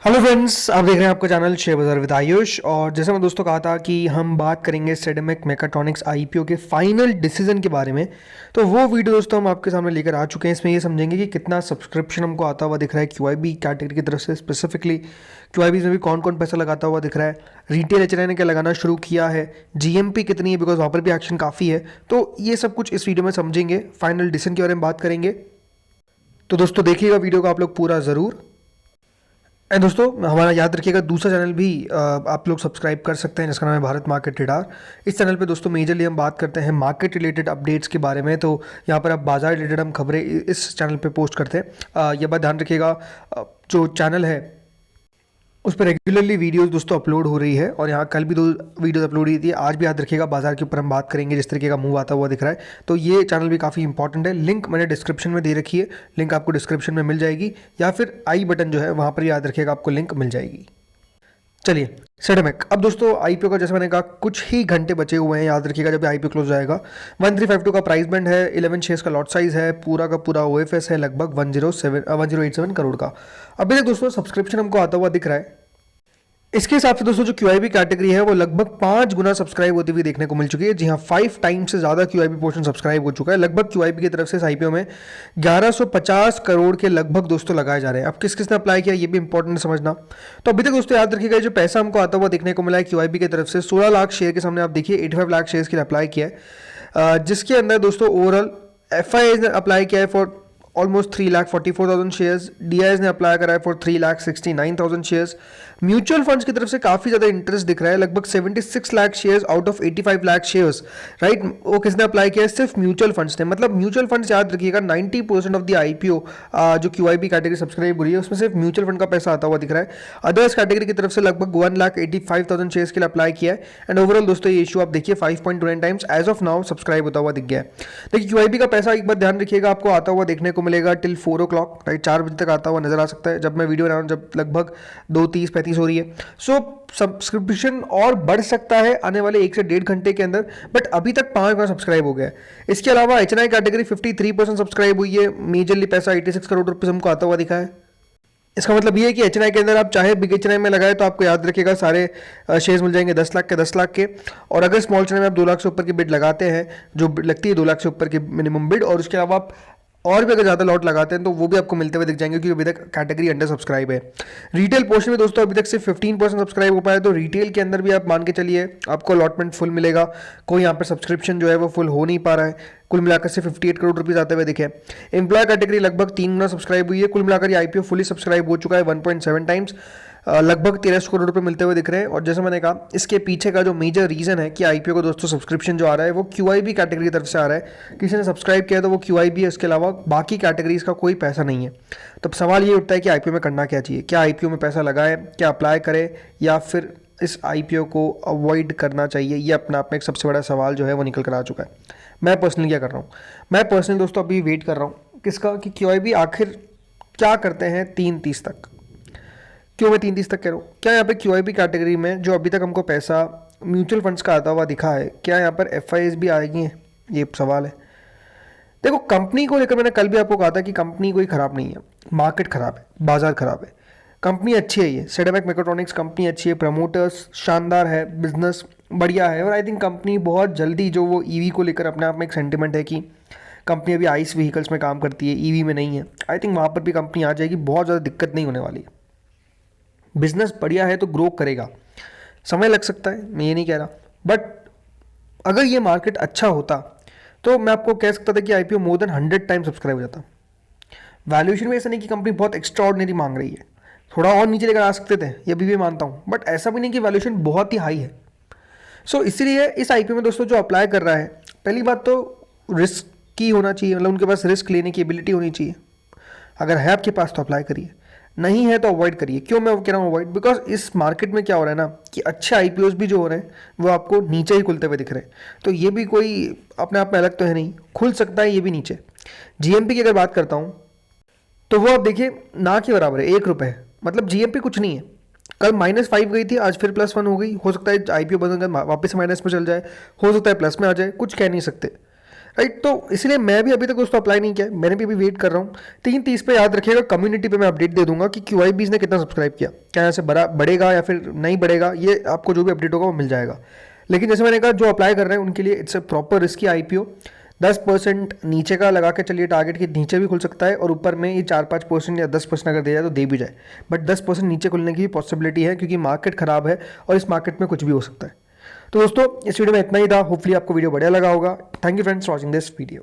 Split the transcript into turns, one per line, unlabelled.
Hello friends, आप देख रहे हैं आपका चैनल शेयर बाजार विद आयुष। और जैसे मैं दोस्तों कहा था कि हम बात करेंगे सेडेमिक मेकाट्रॉनिक्स आईपीओ के फाइनल डिसीजन के बारे में। तो वो वीडियो दोस्तों हम आपके सामने लेकर आ चुके हैं। इसमें ये समझेंगे कि कितना सब्सक्रिप्शन हमको आता हुआ दिख रहा है क्यूआईबी कैटेगरी की तरफ से। स्पेसिफिकली क्यूआईबी में भी कौन कौन पैसा लगाता हुआ दिख रहा है, रिटेल एचएनआई ने क्या लगाना शुरू किया है, जीएमपी कितनी है, बिकॉज वहाँ पर भी एक्शन काफ़ी है। तो ये सब कुछ इस वीडियो में समझेंगे, फाइनल डिसीजन के बारे में बात करेंगे। तो दोस्तों देखिएगा वीडियो को आप लोग पूरा ज़रूर। एंड दोस्तों हमारा याद रखिएगा दूसरा चैनल भी आप लोग सब्सक्राइब कर सकते हैं, जिसका नाम है भारत मार्केट रेडार। इस चैनल पे दोस्तों मेजरली हम बात करते हैं मार्केट रिलेटेड अपडेट्स के बारे में। तो यहाँ पर आप बाजार रिलेटेड हम खबरें इस चैनल पे पोस्ट करते हैं। यह बात ध्यान रखिएगा, जो चैनल है उस पर रेगुलरली वीडियोस दोस्तों अपलोड हो रही है, और यहाँ कल भी 2 वीडियोस अपलोड हुई थी। आज भी याद रखिएगा बाजार के ऊपर हम बात करेंगे, जिस तरीके का मूव आता हुआ दिख रहा है। तो ये चैनल भी काफ़ी इंपॉर्टेंट है। लिंक मैंने डिस्क्रिप्शन में दे रखी है, लिंक आपको डिस्क्रिप्शन में मिल जाएगी, या फिर आई बटन जो है वहाँ पर याद रखिएगा आपको लिंक मिल जाएगी। चलिए सेडेमिक, अब दोस्तों आईपीओ का जैसे मैंने कहा कुछ ही घंटे बचे हुए हैं। याद रखिएगा जब आईपीओ क्लोज जाएगा 1352 का प्राइस बैंड है, 11 शेयर्स का लॉट साइज है, पूरा का पूरा ओएफएस है लगभग 1087 करोड़ का। अभी तक दोस्तों सब्सक्रिप्शन हमको आता हुआ दिख रहा है। इसके हिसाब से दोस्तों जो क्यूआईबी कैटेगरी है वो लगभग 5 गुना सब्सक्राइब होती हुई देखने को मिल चुकी है। जी हाँ, 5 टाइम्स से ज़्यादा क्यूआईबी पोर्शन सब्सक्राइब हो चुका है। लगभग क्यूआईबी की तरफ से इस आईपीओ में 1150 करोड़ के लगभग दोस्तों लगाए जा रहे हैं। अब किस किसने अप्लाई किया ये भी इंपॉर्टेंट समझना। तो अभी तक दोस्तों याद रखिएगा जो पैसा हमको आता हुआ देखने को मिला है क्यूआईबी की तरफ से 16 लाख शेयर के सामने। आप देखिए 85 लाख शेयर के लिए अप्लाई किया है, जिसके अंदर दोस्तों ओवरऑल एफआईआई ने अप्लाई किया है फॉर ऑलमोस्ट 3,44,000 शेयर्स। डीआईएस ने अप्लाई करा है फॉर 3,69,000 शेयर्स। म्यूचुअल फंड्स की तरफ से काफ़ी ज़्यादा इंटरेस्ट दिख रहा है, लगभग 76 lakh shares out of 85 lakh shares, right. वो किसने अप्लाई किया है? सिर्फ म्यूचुअल फंड्स ने। मतलब म्यूचुअल फंड्स याद रखिएगा 90% ऑफ द आईपीओ जो क्यूआईबी कैटेगरी सब्सक्राइब हो रही है उसमें सिर्फ म्यूचुअल फंड का पैसा आता हुआ दिख रहा है। अदर्स कैटेगरी की तरफ से लगभग 1,85,000 शेयर्स के लिए अप्लाई किया है। एंड ओवरऑल दोस्तों ये इशू आप देखिए 5.29 times as of now subscribe होता हुआ दिख गया है। देखिए क्यूआईबी का पैसा एक बार ध्यान रखिएगा आपको आता हुआ देखने को मिलेगा टिल 4 o'clock, राइट। 4 बजे तक आता हुआ नजर आ सकता है जब मैं वीडियो बना रहा हूँ, जब लगभग 2:30-35 हो रही है। सो सब्सक्रिप्शन और बढ़ सकता है आने वाले 1 से 1.5 घंटे के अंदर, बट अभी तक 5 गुना सब्सक्राइब हो गया है। इसके अलावा एचएनआई कैटेगरी 53% सब्सक्राइब हुई है। मेजरली पैसा 86 करोड़ रुपये हमको आता हुआ दिखा है। इसका मतलब ये है कि एचएनआई के अंदर आप चाहे बिग एचएनआई में लगाए तो आपको याद रखिएगा सारे शेयर्स मिल जाएंगे 10 लाख के 10 लाख के। और अगर स्मॉल एचएनआई में आप 2 लाख से ऊपर की बिड लगाते हैं, जो लगती है 2 लाख से ऊपर की मिनिमम बिड, और उसके अलावा आप और भी अगर ज़्यादा लॉट लगाते हैं तो वो भी आपको मिलते हुए दिख जाएंगे, क्योंकि अभी तक कैटेगरी अंडर सब्सक्राइब है। रिटेल पोर्शन में दोस्तों अभी तक सिर्फ 15% सब्सक्राइब हो पाया, तो रिटेल के अंदर भी आप मान के चलिए आपको अलॉटमेंट फुल मिलेगा। कोई यहाँ पर सब्सक्रिप्शन जो है वो फुल हो नहीं पा रहा है। कुल मिलाकर से 58 करोड़ रुपीस आते हुए दिखे। एम्प्लॉय कैटेगरी लगभग 3 गुना सब्सक्राइब हुई है। कुल मिलाकर ये आईपीओ फुली सब्सक्राइब हो चुका है 1.7 टाइम्स। लगभग 1300 करोड़ रुपए मिलते हुए दिख रहे हैं। और जैसे मैंने कहा इसके पीछे का जो मेजर रीज़न है कि आईपीओ को दोस्तों सब्सक्रिप्शन जो आ रहा है वो क्यूआईबी कैटेगरी की तरफ से आ रहा है। किसी ने सब्सक्राइब किया तो वो क्यूआईबी है, इसके अलावा बाकी कैटेगरीज का कोई पैसा नहीं है। तो अब सवाल ये उठता है कि आईपीओ में करना क्या चाहिए? क्या आईपीओ में पैसा लगाए, क्या अप्लाई करें, या फिर इस आईपीओ को अवॉइड करना चाहिए? ये अपना आप में एक सबसे बड़ा सवाल जो है वो निकल कर आ चुका है। मैं पर्सनली क्या कर रहा हूँ? मैं पर्सनली दोस्तों अभी वेट कर रहा हूँ किसका, कि क्यूआईबी आखिर क्या करते हैं 3:30 तक। क्यों मैं 3:30 तक कह रहा हूँ? क्या यहाँ पे क्यूआईबी कैटेगरी में जो अभी तक हमको पैसा म्यूचुअल फंड्स का आता हुआ दिखा है, क्या यहाँ पर एफआईआईज भी आएगी? ये सवाल है। देखो कंपनी को लेकर मैंने कल भी आपको कहा था कि कंपनी कोई ख़राब नहीं है, मार्केट ख़राब है, बाजार ख़राब है। कंपनी अच्छी है, ये सेडेमिक मेकाट्रॉनिक्स कंपनी अच्छी है, प्रमोटर्स शानदार है, बिजनेस बढ़िया है। और आई थिंक कंपनी बहुत जल्दी जो वो ईवी को लेकर अपने आप में एक सेंटिमेंट है कि कंपनी अभी आइस व्हीकल्स में काम करती है, ईवी में नहीं है। आई थिंक वहाँ पर भी कंपनी आ जाएगी, बहुत ज़्यादा दिक्कत नहीं होने वाली है। बिजनेस बढ़िया है तो ग्रो करेगा, समय लग सकता है, मैं ये नहीं कह रहा, बट अगर ये मार्केट अच्छा होता तो मैं आपको कह सकता था कि IPO more than 100 time subscribe हो जाता। वैल्यूएशन में ऐसा नहीं कि कंपनी बहुत एक्स्ट्रा ऑर्डिनरी मांग रही है, थोड़ा और नीचे लेकर आ सकते थे, ये भी मानता हूँ, बट ऐसा भी नहीं कि वैल्यूएशन बहुत ही हाई है। सो इसीलिए इस आईपीओ में दोस्तों जो अप्लाई कर रहा है, पहली बात तो रिस्क की होना चाहिए, मतलब उनके पास रिस्क लेने की एबिलिटी होनी चाहिए। अगर है आपके पास तो अप्लाई करिए, नहीं है तो अवॉइड करिए। क्यों मैं कह रहा हूँ अवॉइड? बिकॉज इस मार्केट में क्या हो रहा है ना कि अच्छे आईपीओस भी जो हो रहे हैं वो आपको नीचे ही खुलते हुए दिख रहे हैं। तो ये भी कोई अपने आप में अलग तो है नहीं, खुल सकता है ये भी नीचे। जीएमपी की अगर बात करता हूँ तो वो आप देखिए ना के बराबर है, 1 रुपये। मतलब जीएमपी कुछ नहीं है। कल -5 गई थी, आज फिर +1 हो गई। हो सकता है आईपीओ बंद कर वापस माइनस में चल जाए, हो सकता है प्लस में आ जाए, कुछ कह नहीं सकते। राइट। तो इसलिए मैं भी अभी तक दोस्तों अप्लाई नहीं किया है, मैंने भी अभी वेट कर रहा हूँ। 3:30 पे याद रखिएगा, कम्युनिटी पे मैं अपडेट दे दूंगा कि QIBs ने कितना सब्सक्राइब किया, क्या यहाँ से बढ़ेगा या फिर नहीं बढ़ेगा, ये आपको जो भी अपडेट होगा वो मिल जाएगा। लेकिन जैसे मैंने कहा, जो अप्लाई कर रहे हैं उनके लिए it's a proper risky IPO। 10% नीचे का लगा के चलिए, टारगेट के नीचे भी खुल सकता है और ऊपर में ये 4-5% या 10% अगर दे जाए तो दे भी जाए, बट 10% नीचे खुलने की भी पॉसिबिलिटी है, क्योंकि मार्केट खराब है और इस मार्केट में कुछ भी हो सकता है। तो दोस्तों इस वीडियो में इतना ही था, होपफुली आपको वीडियो बढ़िया लगा होगा। Thank you friends for watching this video.